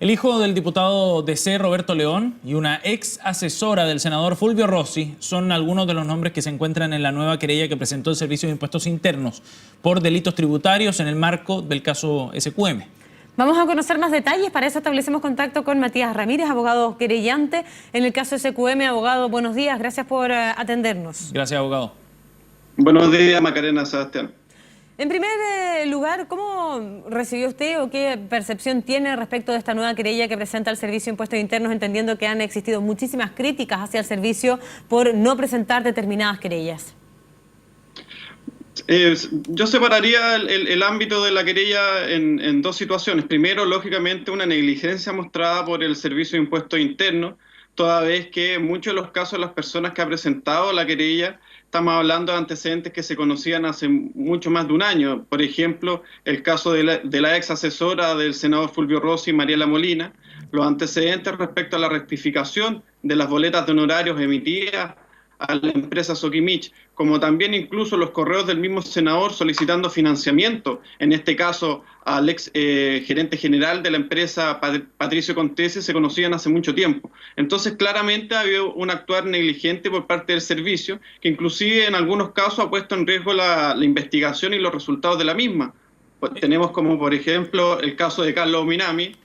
El hijo del diputado DC, Roberto León, y una ex asesora del senador Fulvio Rossi son algunos de los nombres que se encuentran en la nueva querella que presentó el Servicio de Impuestos Internos por delitos tributarios en el marco del caso SQM. Vamos a conocer más detalles. Para eso establecemos contacto con Matías Ramírez, abogado querellante en el caso SQM. Abogado, buenos días. Gracias por atendernos. Gracias, abogado. Buenos días, Macarena, Sebastián. En primer lugar, ¿cómo recibió usted o qué percepción tiene respecto de esta nueva querella que presenta el Servicio de Impuestos Internos, entendiendo que han existido muchísimas críticas hacia el servicio por no presentar determinadas querellas? Yo separaría el ámbito de la querella en dos situaciones. Primero, lógicamente, una negligencia mostrada por el Servicio de Impuestos Internos, toda vez que en muchos de los casos las personas que han presentado la querella, estamos hablando de antecedentes que se conocían hace mucho más de un año. Por ejemplo, el caso de la ex asesora del senador Fulvio Rossi, Mariela Molina, los antecedentes respecto a la rectificación de las boletas de honorarios emitidas a la empresa Sokimich, como también incluso los correos del mismo senador solicitando financiamiento, en este caso al ex gerente general de la empresa, Patricio Contesi, se conocían hace mucho tiempo. Entonces, claramente ha habido un actuar negligente por parte del servicio, que inclusive en algunos casos ha puesto en riesgo la investigación y los resultados de la misma. Pues, tenemos como, por ejemplo, el caso de Carlos Minami,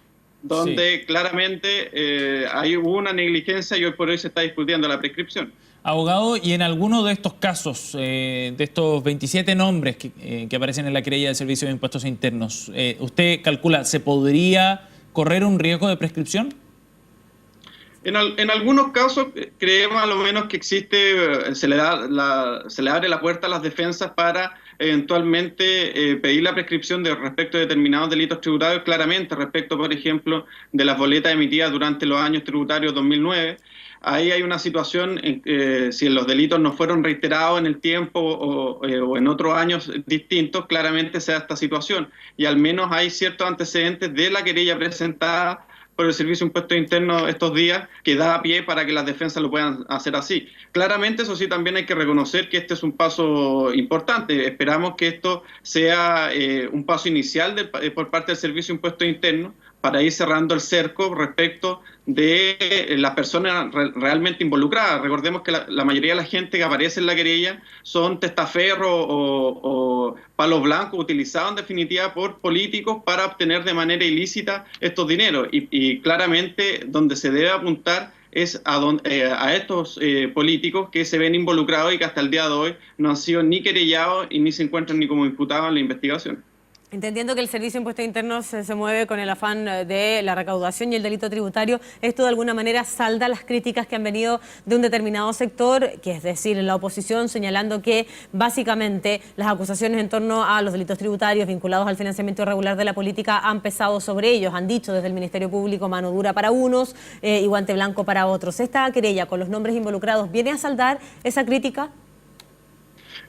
donde claramente hubo una negligencia y hoy por hoy se está discutiendo la prescripción. Abogado, y en alguno de estos casos, de estos 27 nombres que aparecen en la querella del Servicio de Impuestos Internos, ¿usted calcula, se podría correr un riesgo de prescripción? En algunos casos creemos a lo menos que existe, se le abre la puerta a las defensas para eventualmente pedir la prescripción respecto de determinados delitos tributarios, claramente respecto, por ejemplo, de las boletas emitidas durante los años tributarios 2009. Ahí hay una situación, si los delitos no fueron reiterados en el tiempo o en otros años distintos, claramente se da esta situación. Y al menos hay ciertos antecedentes de la querella presentada por el Servicio de Impuestos Internos estos días que da pie para que las defensas lo puedan hacer así. Claramente, eso sí, también hay que reconocer que este es un paso importante. Esperamos que esto sea un paso inicial por parte del Servicio de Impuestos Internos para ir cerrando el cerco respecto de las personas realmente involucradas. Recordemos que la mayoría de la gente que aparece en la querella son testaferros o palos blancos utilizados en definitiva por políticos para obtener de manera ilícita estos dineros. Y claramente donde se debe apuntar es a estos políticos que se ven involucrados y que hasta el día de hoy no han sido ni querellados y ni se encuentran ni como imputados en la investigación. Entendiendo que el Servicio de Impuestos Internos se mueve con el afán de la recaudación y el delito tributario, esto de alguna manera salda las críticas que han venido de un determinado sector, que es decir, la oposición, señalando que básicamente las acusaciones en torno a los delitos tributarios vinculados al financiamiento irregular de la política han pesado sobre ellos. Han dicho desde el Ministerio Público mano dura para unos y guante blanco para otros. ¿Esta querella con los nombres involucrados viene a saldar esa crítica?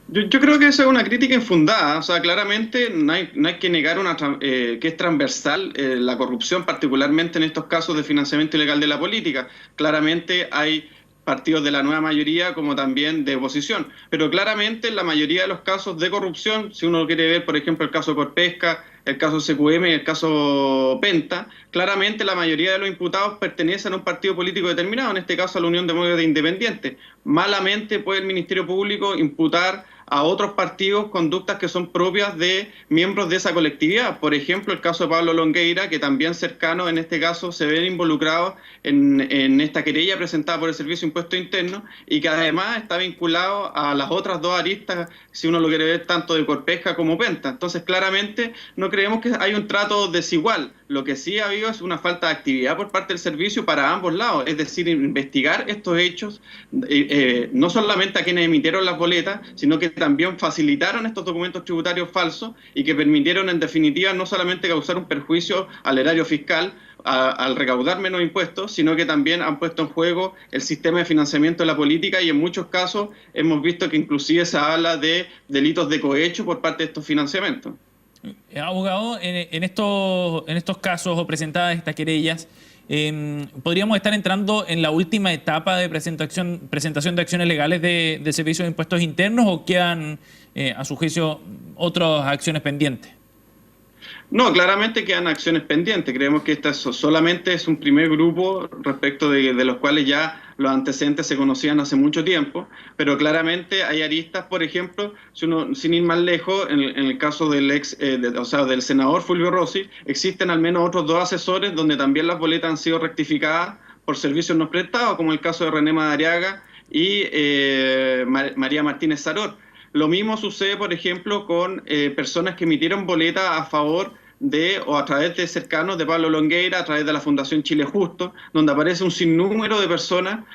Yo creo que esa es una crítica infundada. O sea, claramente no hay que negar que es transversal la corrupción, particularmente en estos casos de financiamiento ilegal de la política. Claramente hay partidos de la nueva mayoría como también de oposición. Pero claramente en la mayoría de los casos de corrupción, si uno quiere ver, por ejemplo, el caso Corpesca, el caso SQM y el caso Penta, claramente la mayoría de los imputados pertenecen a un partido político determinado, en este caso a la Unión Demócrata Independiente. Malamente puede el Ministerio Público imputar a otros partidos conductas que son propias de miembros de esa colectividad. Por ejemplo, el caso de Pablo Longueira, que también cercano en este caso se ven involucrados en esta querella presentada por el Servicio de Impuestos Internos y que además está vinculado a las otras dos aristas, si uno lo quiere ver, tanto de Corpesca como Penta. Entonces, claramente no creemos que hay un trato desigual. Lo que sí ha habido es una falta de actividad por parte del servicio para ambos lados, es decir, investigar estos hechos, no solamente a quienes emitieron las boletas, sino que también facilitaron estos documentos tributarios falsos y que permitieron en definitiva no solamente causar un perjuicio al erario fiscal al recaudar menos impuestos, sino que también han puesto en juego el sistema de financiamiento de la política y en muchos casos hemos visto que inclusive se habla de delitos de cohecho por parte de estos financiamientos. Abogado, en estos casos o presentadas estas querellas, ¿podríamos estar entrando en la última etapa de presentación de acciones legales del Servicio de Impuestos Internos o quedan, a su juicio, otras acciones pendientes? No, claramente quedan acciones pendientes. Creemos que esta solamente es un primer grupo respecto de los cuales ya los antecedentes se conocían hace mucho tiempo, pero claramente hay aristas, por ejemplo, sin ir más lejos, en el caso del del senador Fulvio Rossi, existen al menos otros 2 asesores donde también las boletas han sido rectificadas por servicios no prestados, como el caso de René Madariaga y María Martínez Saror. Lo mismo sucede, por ejemplo, con personas que emitieron boletas a favor de o a través de cercanos de Pablo Longueira, a través de la Fundación Chile Justo, donde aparece un sinnúmero de personas.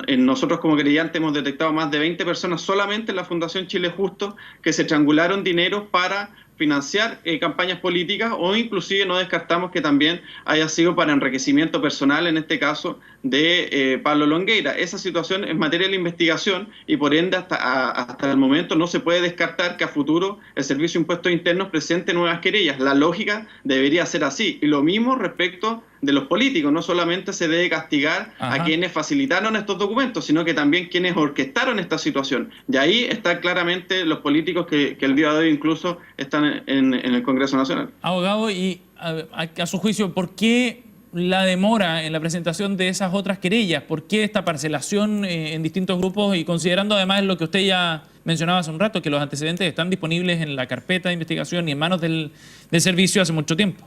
Nosotros como creyentes hemos detectado más de 20 personas solamente en la Fundación Chile Justo que se triangularon dinero para financiar campañas políticas, o inclusive no descartamos que también haya sido para enriquecimiento personal, en este caso de Pablo Longueira. Esa situación es materia de la investigación y por ende hasta el momento no se puede descartar que a futuro el Servicio de Impuestos Internos presente nuevas querellas. La lógica debería ser así. Y lo mismo respecto de los políticos. No solamente se debe castigar a quienes facilitaron estos documentos, sino que también quienes orquestaron esta situación. Y ahí están claramente los políticos que el día de hoy incluso están en el Congreso Nacional. Abogado, y a su juicio, ¿por qué la demora en la presentación de esas otras querellas? ¿Por qué esta parcelación en distintos grupos? Y considerando además lo que usted ya mencionaba hace un rato, que los antecedentes están disponibles en la carpeta de investigación y en manos del servicio hace mucho tiempo.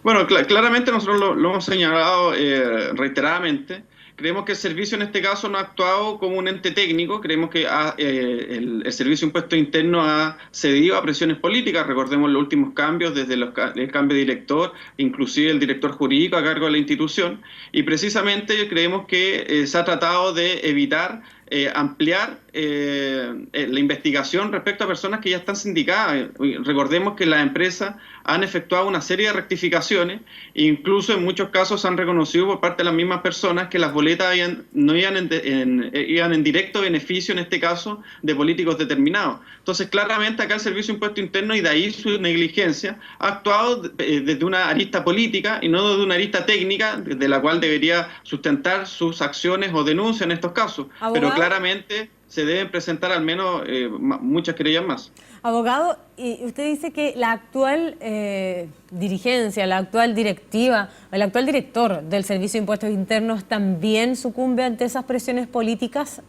Bueno, claramente nosotros lo hemos señalado reiteradamente. Creemos que el servicio en este caso no ha actuado como un ente técnico. Creemos que el Servicio de Impuestos Internos ha cedido a presiones políticas. Recordemos los últimos cambios, desde el cambio de director, inclusive el director jurídico a cargo de la institución. Y precisamente creemos que se ha tratado de evitar ampliar la investigación respecto a personas que ya están sindicadas. Recordemos que las empresas han efectuado una serie de rectificaciones e incluso en muchos casos han reconocido por parte de las mismas personas que las boletas no iban en directo beneficio, en este caso, de políticos determinados. Entonces, claramente acá el Servicio de Impuestos Internos, y de ahí su negligencia, ha actuado desde una arista política y no desde una arista técnica, de la cual debería sustentar sus acciones o denuncias en estos casos. ¿Abogado? Pero claramente se deben presentar al menos muchas querellas más. Abogado, y usted dice que la actual dirigencia, la actual directiva, el actual director del Servicio de Impuestos Internos también sucumbe ante esas presiones políticas.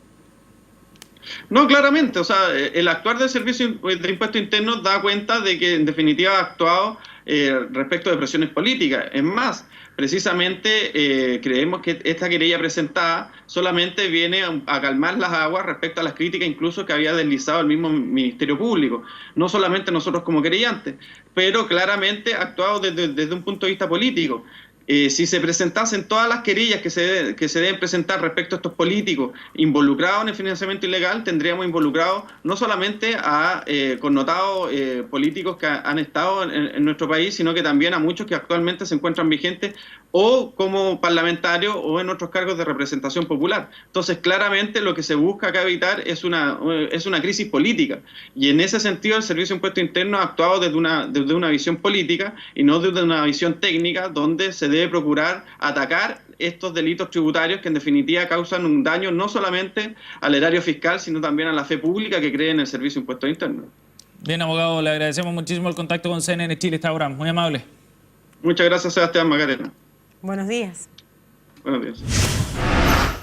No, claramente, o sea, el actuar del Servicio de Impuestos Internos da cuenta de que en definitiva ha actuado respecto de presiones políticas. Es más, precisamente creemos que esta querella presentada solamente viene a calmar las aguas respecto a las críticas incluso que había deslizado el mismo Ministerio Público. No solamente nosotros como querellantes, pero claramente ha actuado desde un punto de vista político. Si se presentasen todas las querellas que se deben presentar respecto a estos políticos involucrados en el financiamiento ilegal, tendríamos involucrados no solamente a connotados políticos que han estado en nuestro país, sino que también a muchos que actualmente se encuentran vigentes o como parlamentarios o en otros cargos de representación popular. Entonces, claramente lo que se busca acá evitar es una crisis política. Y en ese sentido, el Servicio de Impuestos Internos ha actuado desde una visión política y no desde una visión técnica, donde se debe procurar atacar estos delitos tributarios que en definitiva causan un daño no solamente al erario fiscal, sino también a la fe pública que cree en el Servicio de Impuestos Internos. Bien, abogado, le agradecemos muchísimo el contacto con CNN Chile esta hora. Muy amable. Muchas gracias, Sebastián Macarena. Buenos días. Buenos días.